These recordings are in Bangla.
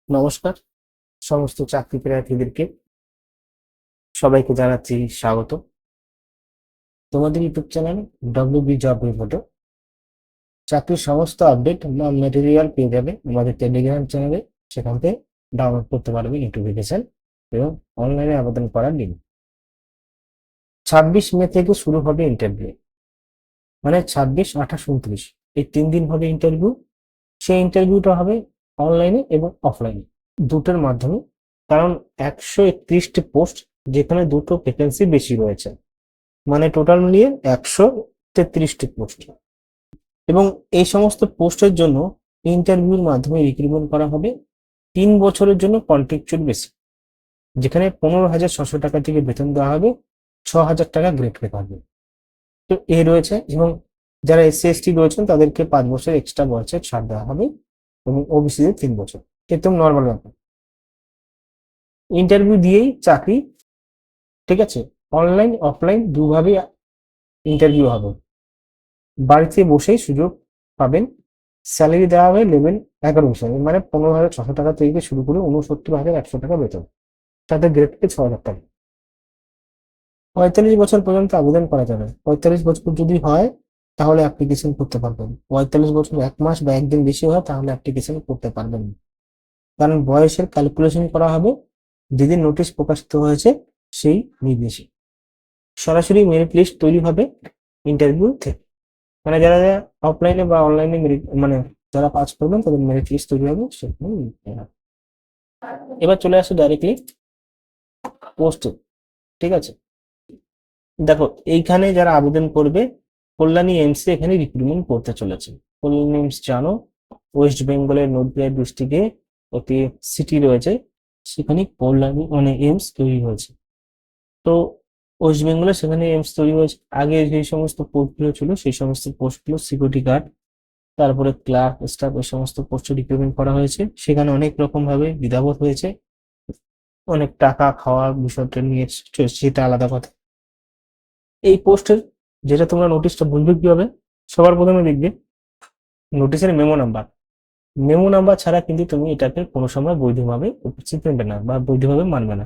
নমস্কার সমস্ত চাকরি প্রার্থীদেরকে সবাইকে জানাচ্ছি স্বাগত তোমাদের ইউটিউব চ্যানেল ডব্লিউবি জব রিপোর্টে চাকরির সমস্ত আপডেট বা ম্যাটেরিয়াল পেয়ে যাবে আমাদের টেলিগ্রাম চ্যানেলে। সেখান থেকে ডাউনলোড করতে পারবে নোটিফিকেশন এবং অনলাইনে আবেদন করার লিঙ্ক। 26 মে থেকে শুরু হবে ইন্টারভিউ, মানে 26, 28, 29 এই 3 দিন হবে ইন্টারভিউ। সেই ইন্টারভিউটা হবে অনলাইনে এবং অফলাইনে দুটোর মাধ্যমে, কারণ 131টি পোস্ট, যেখানে দুটো ভ্যাকেন্সি বেশি রয়েছে, মানে টোটাল মিলিয়ে 133টি পোস্ট। এবং এই সমস্ত পোস্টের জন্য ইন্টারভিউর মাধ্যমে রিক্রুটমেন্ট করা হবে 3 বছরের জন্য কন্ট্রাকচুয়াল বেসিস, যেখানে 15,600 টাকা থেকে বেতন দেওয়া হবে, 6,000 টাকা গ্রেড পে পাবে। তো এই রয়েছে, এবং যারা SC/ST রয়েছেন তাদেরকে 5 বছর এক্সট্রা বয়সে ছাড় দেওয়া হবে, এবং ওবিসিদের 3 বছর। একদম নর্মাল ব্যাপার। ইন্টারভিউ দিয়েই চাকরি, ঠিক আছে। অনলাইন অফলাইন দুভাবেই ইন্টারভিউ হবে, বাড়িতে বসেই সুযোগ পাবেন। স্যালারি দেওয়া হবে লেভেল 11 হিসাবে, মানে 15,600 টাকা থেকে শুরু করে 69,100 টাকা বেতন, সাথে গ্রেড পে 6,000 টাকা। 45 বছর পর্যন্ত আবেদন করা যাবে। 45 বছর যদি হয় তাহলে অ্যাপ্লিকেশন করতে পারবেন। 45 বছর 1 মাস বা একদিন বেশি হয় তাহলে অ্যাপ্লিকেশন করতে পারবেন না, কারণ বয়সের ক্যালকুলেশন করা হবে যেদিন নোটিশ প্রকাশিত হয়েছে সেই নির্দেশে। সরাসরি মেরিট লিস্ট তৈরি হবে ইন্টারভিউ থেকে, মানে যারা যারা অফলাইনে বা অনলাইনে মেরিট, মানে যারা পাস করবেন তাদের মেরিট লিস্ট তৈরি হবে সেখানে নিতে হবে। এবার চলে আসে ডাইরেক্টলি পোস্টে, ঠিক আছে। দেখো এইখানে যারা আবেদন করবে, কল্যাণী এইমসে এখানে রিক্রুটমেন্ট করতে চলেছে। কল্যাণী এইমস জানো, ওয়েস্ট বেঙ্গলের নদিয়া ডিস্ট্রিক্টে একটি সিটি রয়েছে, সেখানে কল্যাণী মানে এইমস তৈরি হয়েছে। তো ওয়েস্ট বেঙ্গলে সেখানে এইমস তৈরি হয়েছে। আগে যে সমস্ত পোস্টগুলো ছিল সেই সমস্ত পোস্টগুলো সিকিউরিটি গার্ড, তারপরে ক্লার্ক, স্টাফ, এই সমস্ত পোস্টে রিক্রুটমেন্ট করা হয়েছে। সেখানে অনেক রকম ভাবে দ্বিধাবোধ হয়েছে, অনেক টাকা খাওয়ার বিষয়টা নিয়ে, সেটা আলাদা কথা। এই পোস্টের যেটা তোমরা নোটিশটা বুঝবে কিভাবে, সবার প্রথমে দেখবে নোটিশের মেমো নাম্বার ছাড়া কিন্তু তুমি এটাকে কোনো সময় বৈধভাবে উপস্থিত নেবে না বা বৈধভাবে মানবে না।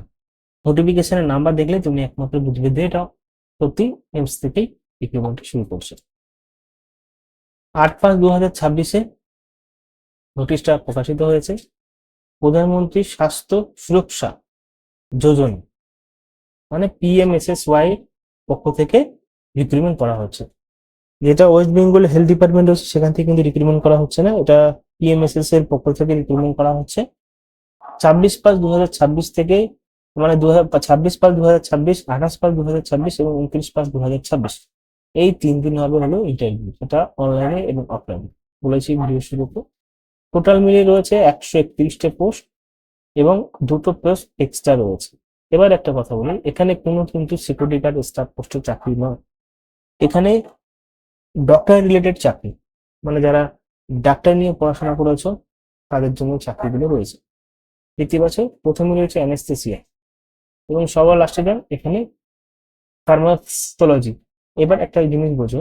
নোটিফিকেশনের নাম্বার দেখলে তুমি একমাত্র বুঝবে যে এটা সত্যি এমস থেকেই রিক্রুটমেন্ট শুরু করছে। 8/5/2026 নোটিশটা প্রকাশিত হয়েছে। প্রধানমন্ত্রী স্বাস্থ্য সুরক্ষা যোজনা, মানে PMSSY পক্ষ থেকে রিক্রুটমেন্ট করা হচ্ছে। যেটা ওয়েস্ট বেঙ্গল হেলথ ডিপার্টমেন্ট হচ্ছে সেখান থেকে কিন্তু রিক্রুটমেন্ট করা হচ্ছে না, এটা PMSS এর পক্ষ থেকে রিক্রুটমেন্ট করা হচ্ছে। 26/5/2026 থেকে, মানে 26/5/2026, 28/5/2026 এবং 29/5/2026 এই 3 দিন হবে হলো ইন্টারভিউ, এটা অনলাইনে এবং অফলাইনে বলেছি ভিডিও শুরুতে। টোটাল মিলিয়ে রয়েছে 131টে পোস্ট এবং দুটো পোস্ট এক্সট্রা রয়েছে। এবার একটা কথা বলি, এখানে কোনো কিন্তু সিকিউরিটি গার্ড স্টাফ পোস্টের চাকরি নয়, এখানে ডক্টর রিলেটেড চাকরি, মানে যারা ডাক্তার নিয়ে পড়াশোনা করেছো তাদের জন্য চাকরিগুলো রয়েছে। দেখতে পাচ্ছ প্রথমে রয়েছে অ্যানেস্থেসিয়া এবং সবার লাস্টে যান এখানে ফার্মাকোলজি। এবার একটা জিনিস বোঝো,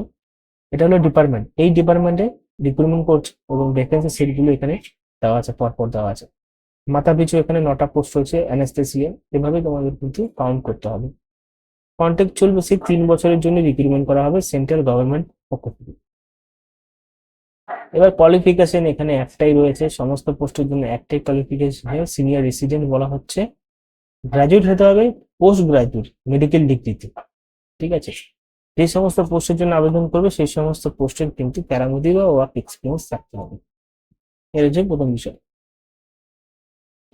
এটা হলো ডিপার্টমেন্ট, এই ডিপার্টমেন্টে রিক্রুটমেন্ট করছে এবং ভ্যাকেন্সি সিটগুলো এখানে দেওয়া আছে, পরপর দেওয়া আছে। মাথা পিছু এখানে 9টা পোস্ট রয়েছে অ্যানেস্থেসিয়া, এভাবে তোমাদের কিন্তু কাউন্ট করতে হবে। কন্ট্রাকচুয়াল বেসিস 3 বছরের জন্য রিক্রুটমেন্ট করা হবে সেন্ট্রাল গভর্নমেন্ট পক্ষ থেকে। এবার কোয়ালিফিকেশন এখানে একটাই রয়েছে, সমস্ত পোস্টের জন্য একটাই কোয়ালিফিকেশন, সিনিয়র রেসিডেন্ট বলা হচ্ছে। গ্রাজুয়েট হতে হবে, পোস্ট গ্রাজুয়েট মেডিকেল ডিগ্রিতে, ঠিক আছে। যে সমস্ত পোস্টের জন্য আবেদন করবে সেই সমস্ত পোস্টের কিন্তু প্যারামেডিক বা ওয়ার্ক এক্সপিরিয়েন্স থাকতে হবে, এর হচ্ছে প্রথম বিষয়।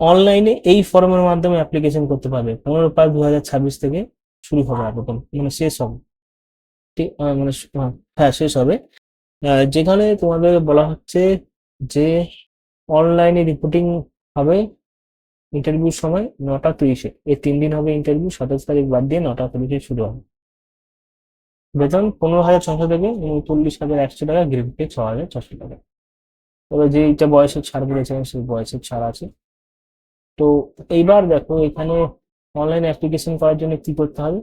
অনলাইনে এই ফর্মের মাধ্যমে অ্যাপ্লিকেশন করতে পারবে। 15/5/2026 থেকে শুরু হবে আবেদন, মানে শেষ হবে, ঠিক মানে হ্যাঁ শেষ হবে। যেখানে তোমাদের বলা হচ্ছে যে অনলাইনে রিপোর্টিং হবে ইন্টারভিউর সময় 9টা 30-এ, এই 3 দিন হবে ইন্টারভিউ, 27 তারিখ বাদ দিয়ে 9টা 30-এ শুরু হবে। বেতন 15,600 থেকে 39,100 টাকা, গ্রেড পে 6,600 টাকা। তবে যেটা বয়সের ছাড় বলেছিলাম সেই বয়সের ছাড় আছে। তো এইবার দেখো এখানে অনলাইন অ্যাপ্লিকেশন করার জন্য কি করতে হবে।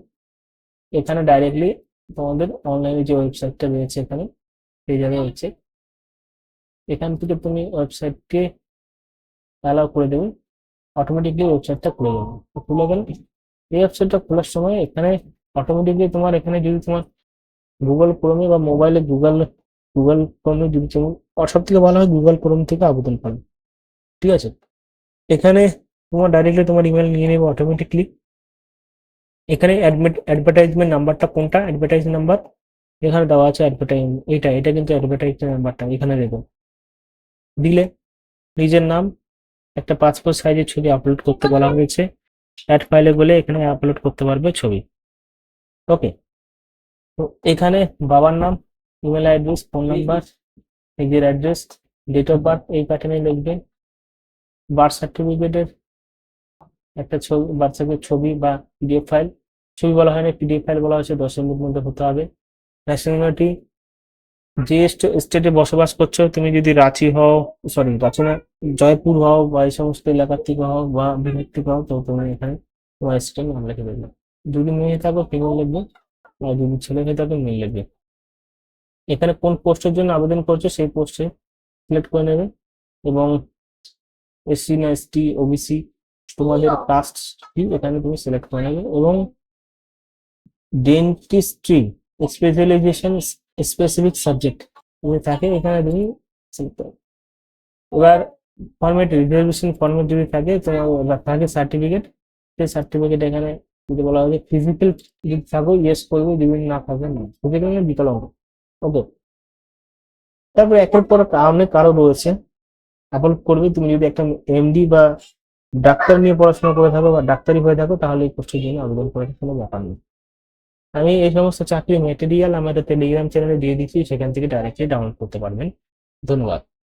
এখানে ডাইরেক্টলি তোমাদের অনলাইনে যে ওয়েবসাইটটা রয়েছে এখানে, সেই জায়গায় হচ্ছে, এখান থেকে তুমি ওয়েবসাইটকে অ্যালাউ করে দেবে, অটোমেটিকলি ওয়েবসাইটটা খুলে যাবে। তো খুলে গেল, এই ওয়েবসাইটটা খোলার সময় এখানে অটোমেটিকলি তোমার এখানে যদি তোমার গুগল ক্রোমে বা মোবাইলে গুগল ক্রোমে যদি তুমি, সব থেকে ভালো হয় গুগল ক্রোম থেকে আবেদন করো, ঠিক আছে। এখানে তোমার ডাইরেক্টলি তোমার ইমেল নিয়ে নেবে অটোমেটিকলি। এখানে অ্যাডভার্টাইজমেন্ট নাম্বারটা কোনটা, অ্যাডভার্টাইজ নাম্বার এখানে দেওয়া আছে, অ্যাডভার্টাইজ এটা কিন্তু অ্যাডভার্টাইজমেন্ট নাম্বারটা এখানে দেবে। দিলে নিজের নাম, একটা পাসপোর্ট সাইজের ছবি আপলোড করতে বলা হয়েছে, অ্যাড ফাইলে বলে এখানে আপলোড করতে পারবে ছবি। ওকে, তো এখানে বাবার নাম, ইমেল অ্যাড্রেস, ফোন নাম্বার, নিজের অ্যাড্রেস, ডেট অফ বার্থ এই প্যাটার্নে লিখবে। বার্থ সার্টিফিকেটের একটা ছবি, বার্থ সার্টিফিকেট ছবি বা পিডিএফ ফাইল, ছবি বলা হয় না, পিডিএফ ফাইল বলা হয়েছে, 10 MB মধ্যে হতে হবে। ন্যাশনালিটি, যে স্টেটে বসবাস করছো, তুমি যদি রাঁচি হও, সরি রাঁচি না, জয়পুর হও বা এই সমস্ত এলাকার থেকে হও বা বিহার থেকে হও, তো তুমি এখানে তোমার স্টেটের নাম লিখে দেবে। যদি মেয়ে থাকো ফিমেল লিখবে, আর যদি ছেলে হয়ে থাকে মেল লিখবে। এখানে কোন পোস্টের জন্য আবেদন করছো সেই পোস্টে সিলেক্ট করে নেবে, এবং এসসি না এসটি ওবিসি তোমাদের কাস্ট কি এখানে তুমি সিলেক্ট করে নেবে, এবং ডেন্টিস্ট্রি স্পেশালাইজেশন স্পেসিফিক সাবজেক্ট যদি থাকে এখানে তুমি সিলেক্ট করো। এবার ফরম্যাট, রিজার্ভেশন ফরম্যাট যদি থাকে তোমার থাকে সার্টিফিকেট, সেই সার্টিফিকেট এখানে যদি বলা হয় ফিজিক্যাল যদি থাকো ইয়েস করবে, যদি না থাকে না, ফিজিক্যাল মানে বিকলাঙ্গ। ওকে, তারপরে একের পর অনেক কারো রয়েছে আপলোড করবে। তুমি যদি একটা এমডি বা ডাক্তার নিয়ে পড়াশোনা করে থাকো বা ডাক্তারি হয়ে থাকো, তাহলে এই পোস্টের জন্য আবেদন করার কোনো ব্যাপার নেই। আমি এই সমস্ত চাকরির মেটেরিয়াল আমাদের টেলিগ্রাম চ্যানেলে দিয়ে দিচ্ছি, সেখান থেকে ডাইরেক্টলি ডাউনলোড করতে পারবেন। ধন্যবাদ।